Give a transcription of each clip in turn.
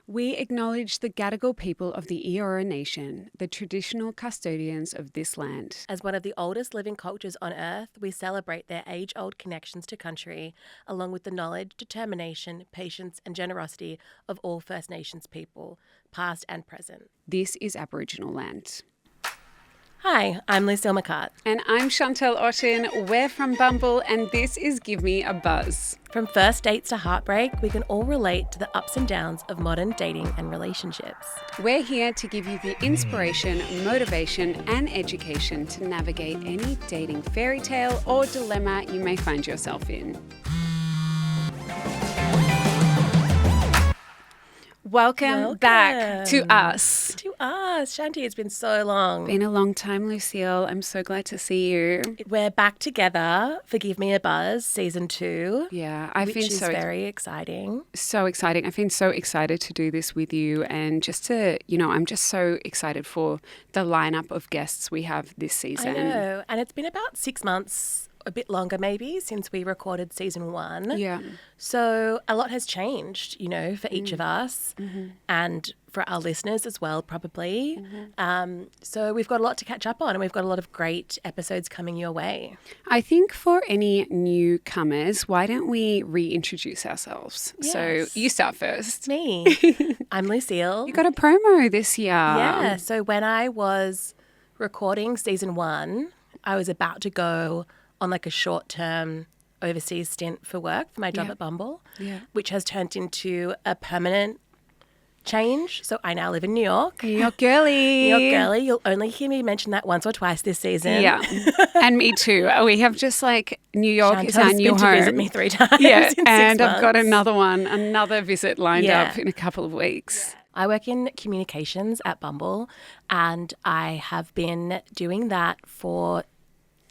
We acknowledge the Gadigal people of the Eora Nation, the traditional custodians of this land. As one of the oldest living cultures on Earth, we celebrate their age-old connections to country, along with the knowledge, determination, patience and generosity of all First Nations people, past and present. This is Aboriginal land. Hi, I'm Lucille McCart. And I'm Chantelle Otten. We're from Bumble, and this is Give Me a Buzz. From first dates to heartbreak, we can all relate to the ups and downs of modern dating and relationships. We're here to give you the inspiration, motivation, and education to navigate any dating fairy tale or dilemma you may find yourself in. Welcome back to us. To us. Shanti, it's been so long. Been a long time, Lucille. I'm so glad to see you. We're back together for Give Me a Buzz, Season 2. Yeah, which is very exciting. So exciting. I've been so excited to do this with you, and just to, I'm just so excited for the lineup of guests we have this season. I know. And it's been about 6 months, a bit longer maybe, since we recorded Season 1. Yeah. So a lot has changed, for each of us and for our listeners as well, probably. So we've got a lot to catch up on, and we've got a lot of great episodes coming your way. I think for any newcomers, why don't we reintroduce ourselves? Yes. So you start first. Me. I'm Lucille. You got a promo this year. Yeah. So when I was recording Season 1, I was about to go on like a short-term overseas stint for work for my job at Bumble, which has turned into a permanent change. So I now live in New York. New York girly. New York girly. You'll only hear me mention that once or twice this season. Yeah. And me too. We have just New York Chantelle's is our new been home. to visit me 3 times Yeah. in 6 And I've got months. another visit lined up in a couple of weeks. I work in communications at Bumble, and I have been doing that for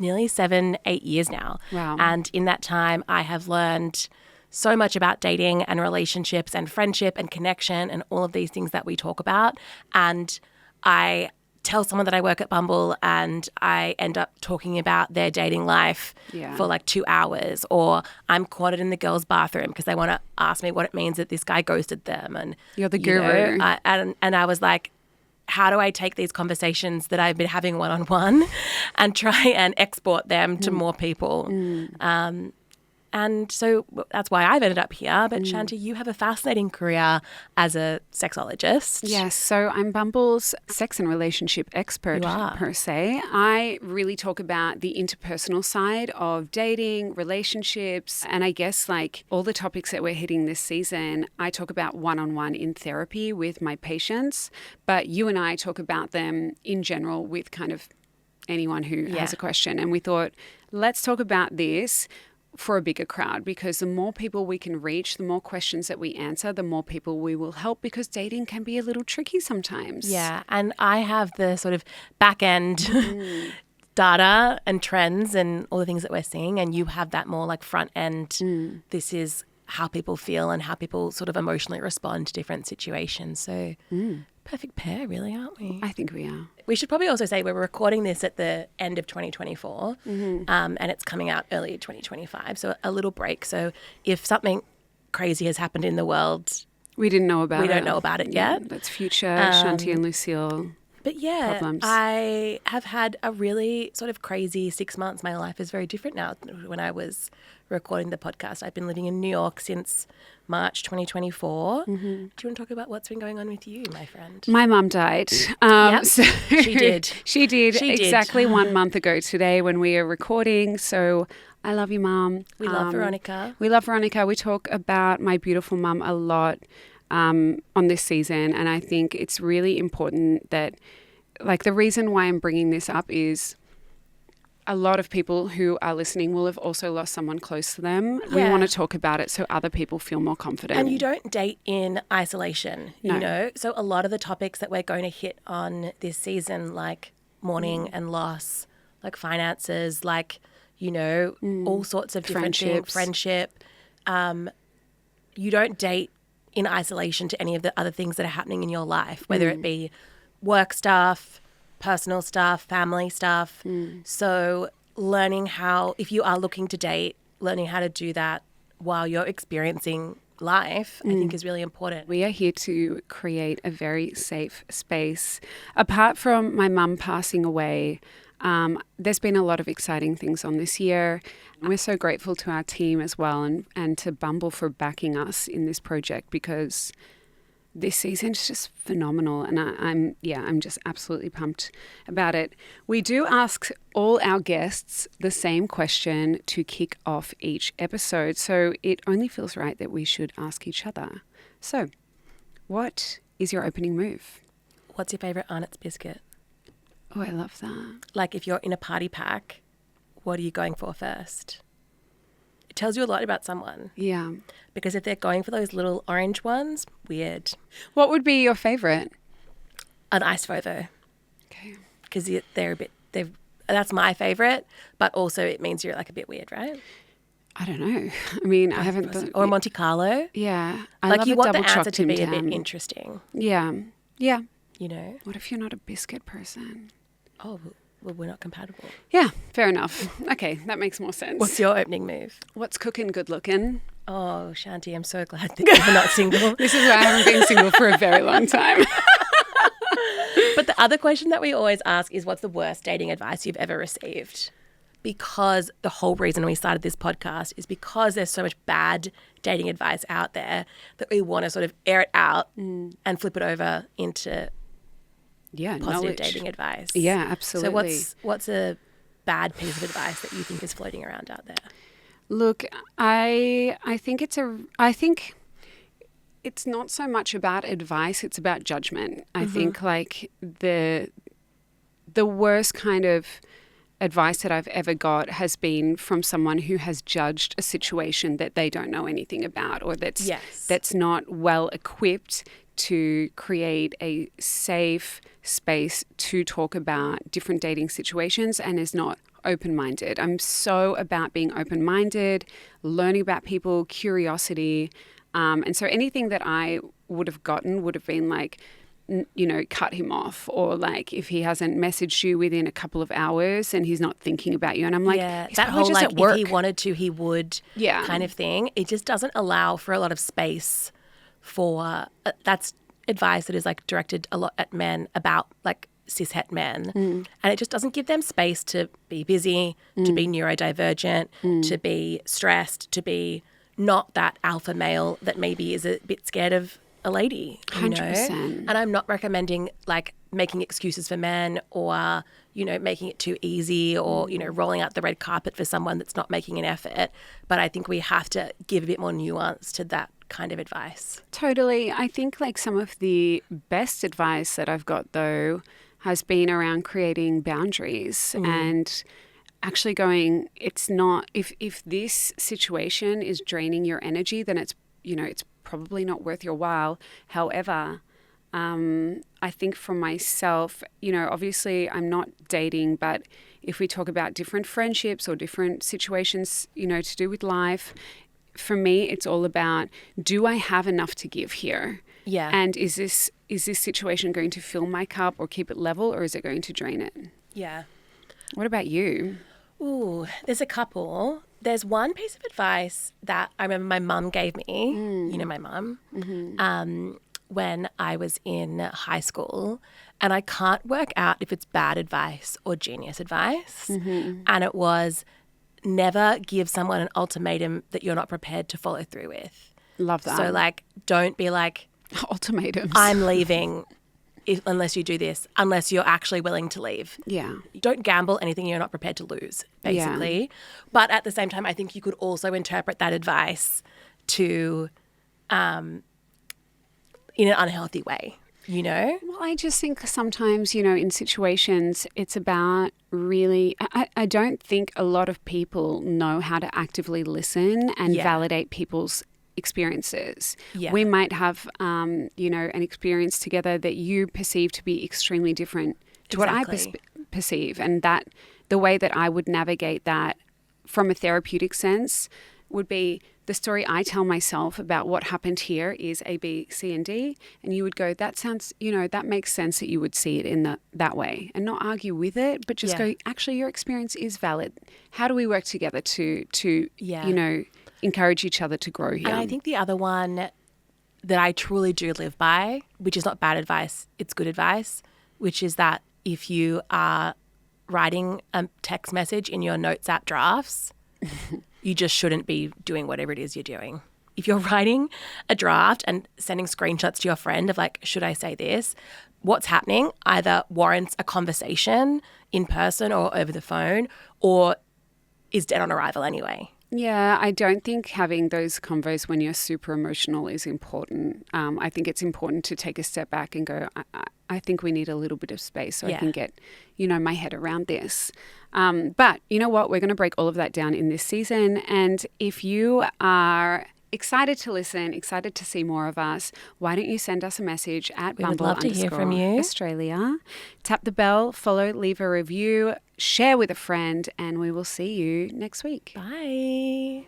nearly 7-8 years now. Wow. And in that time, I have learned so much about dating and relationships and friendship and connection and all of these things that we talk about. And I tell someone that I work at Bumble, and I end up talking about their dating life for 2 hours, or I'm cornered in the girls' bathroom because they want to ask me what it means that this guy ghosted them. And You're the guru. and I was like, how do I take these conversations that I've been having one-on-one and try and export them to more people? And so that's why I've ended up here. But Shanti, you have a fascinating career as a sexologist. Yes, so I'm Bumble's sex and relationship expert per se. I really talk about the interpersonal side of dating, relationships, and I guess all the topics that we're hitting this season, I talk about one-on-one in therapy with my patients, but you and I talk about them in general with kind of anyone who has a question. And we thought, let's talk about this for a bigger crowd, because the more people we can reach, the more questions that we answer, the more people we will help, because dating can be a little tricky sometimes. Yeah, and I have the sort of back end data and trends and all the things that we're seeing, and you have that more front end. This is how people feel and how people sort of emotionally respond to different situations. So perfect pair, really, aren't we? I think we are. We should probably also say we're recording this at the end of 2024 and it's coming out early 2025, so a little break. So if something crazy has happened in the world, we don't know about it yet. That's future Shanti and Lucille. But yeah, problems. I have had a really sort of crazy 6 months. My life is very different now. When I was recording the podcast, I've been living in New York since March 2024. Do you want to talk about what's been going on with you, my friend? My mum died. So she did. She did exactly 1 month ago today when we are recording. So I love you, Mum. We love Veronica. We love Veronica. We talk about my beautiful mum a lot on this season, and I think it's really important that, the reason why I'm bringing this up is a lot of people who are listening will have also lost someone close to them. Yeah. We want to talk about it so other people feel more confident. And you don't date in isolation, So a lot of the topics that we're going to hit on this season, like mourning and loss, like finances, all sorts of different things, friendship. You don't date in isolation to any of the other things that are happening in your life, whether it be work stuff, personal stuff, family stuff. So learning how, if you are looking to date, learning how to do that while you're experiencing life, I think is really important. We are here to create a very safe space. Apart from my mum passing away, there's been a lot of exciting things on this year. We're so grateful to our team as well and to Bumble for backing us in this project, because this season is just phenomenal, and I'm just absolutely pumped about it. We do ask all our guests the same question to kick off each episode, so it only feels right that we should ask each other. So, what is your opening move? What's your favourite Arnott's biscuit? Oh, I love that. Like if you're in a party pack, what are you going for first? It tells you a lot about someone. Yeah. Because if they're going for those little orange ones, weird. What would be your favourite? An iced photo. Okay. Because that's my favourite, but also it means you're like a bit weird, right? I don't know. I mean, I haven't... Or a Monte Carlo. Yeah. I like love you a want the double answer chopped to be Tim a bit Tam. interesting. Yeah. Yeah. You know? What if you're not a biscuit person? Oh, well, we're not compatible. Yeah, fair enough. Okay, that makes more sense. What's your opening move? What's cooking good looking? Oh, Shanti, I'm so glad that you're not single. This is why I haven't been single for a very long time. But the other question that we always ask is, what's the worst dating advice you've ever received? Because the whole reason we started this podcast is because there's so much bad dating advice out there that we want to sort of air it out and flip it over into positive knowledge. dating advice. Yeah, absolutely. So what's a bad piece of advice that you think is floating around out there? Look, I think it's not so much about advice, it's about judgment. I think like the worst kind of advice that I've ever got has been from someone who has judged a situation that they don't know anything about, or that's not well equipped to create a safe space to talk about different dating situations and is not open-minded. I'm so about being open-minded, learning about people, curiosity. And so anything that I would have gotten would have been like, cut him off, or like if he hasn't messaged you within a couple of hours and he's not thinking about you. And I'm like, he's that whole just like at work. if he wanted to, he would kind of thing. It just doesn't allow for a lot of space for that's advice that is like directed a lot at men about like cishet men, and it just doesn't give them space to be busy, to be neurodivergent, to be stressed, to be not that alpha male that maybe is a bit scared of a lady, 100%. And I'm not recommending like making excuses for men or, making it too easy or, rolling out the red carpet for someone that's not making an effort. But I think we have to give a bit more nuance to that kind of advice. Totally. I think like some of the best advice that I've got though has been around creating boundaries and actually going, it's not, if this situation is draining your energy, then it's probably not worth your while. However, I think for myself, obviously I'm not dating, but if we talk about different friendships or different situations, to do with life, for me, it's all about, do I have enough to give here? Yeah. And is this situation going to fill my cup or keep it level, or is it going to drain it? Yeah. What about you? Ooh, there's a couple. There's one piece of advice that I remember my mum gave me, my mum, when I was in high school, and I can't work out if it's bad advice or genius advice. And it was, never give someone an ultimatum that you're not prepared to follow through with. Love that. So like, don't be like, ultimatums. I'm leaving unless you do this, unless you're actually willing to leave. Yeah. Don't gamble anything you're not prepared to lose, basically. Yeah. But at the same time, I think you could also interpret that advice to, in an unhealthy way, Well, I just think sometimes, in situations, it's about really, I don't think a lot of people know how to actively listen and validate people's experiences. Yeah. We might have, an experience together that you perceive to be extremely different to what I perceive. And that the way that I would navigate that from a therapeutic sense would be the story I tell myself about what happened here is A, B, C, and D. And you would go, that sounds, that makes sense that you would see it in that way, and not argue with it, but just go, actually, your experience is valid. How do we work together to encourage each other to grow here. And I think the other one that I truly do live by, which is not bad advice, it's good advice, which is that if you are writing a text message in your notes app drafts, you just shouldn't be doing whatever it is you're doing. If you're writing a draft and sending screenshots to your friend of like, should I say this? What's happening either warrants a conversation in person or over the phone, or is dead on arrival anyway. Yeah, I don't think having those convos when you're super emotional is important. I think it's important to take a step back and go, I think we need a little bit of space so I can get, my head around this. But you know what? We're going to break all of that down in this season. And if you are excited to listen, excited to see more of us, why don't you send us a message at Bumble love to hear from you. Australia. Tap the bell, follow, leave a review, share with a friend, and we will see you next week. Bye.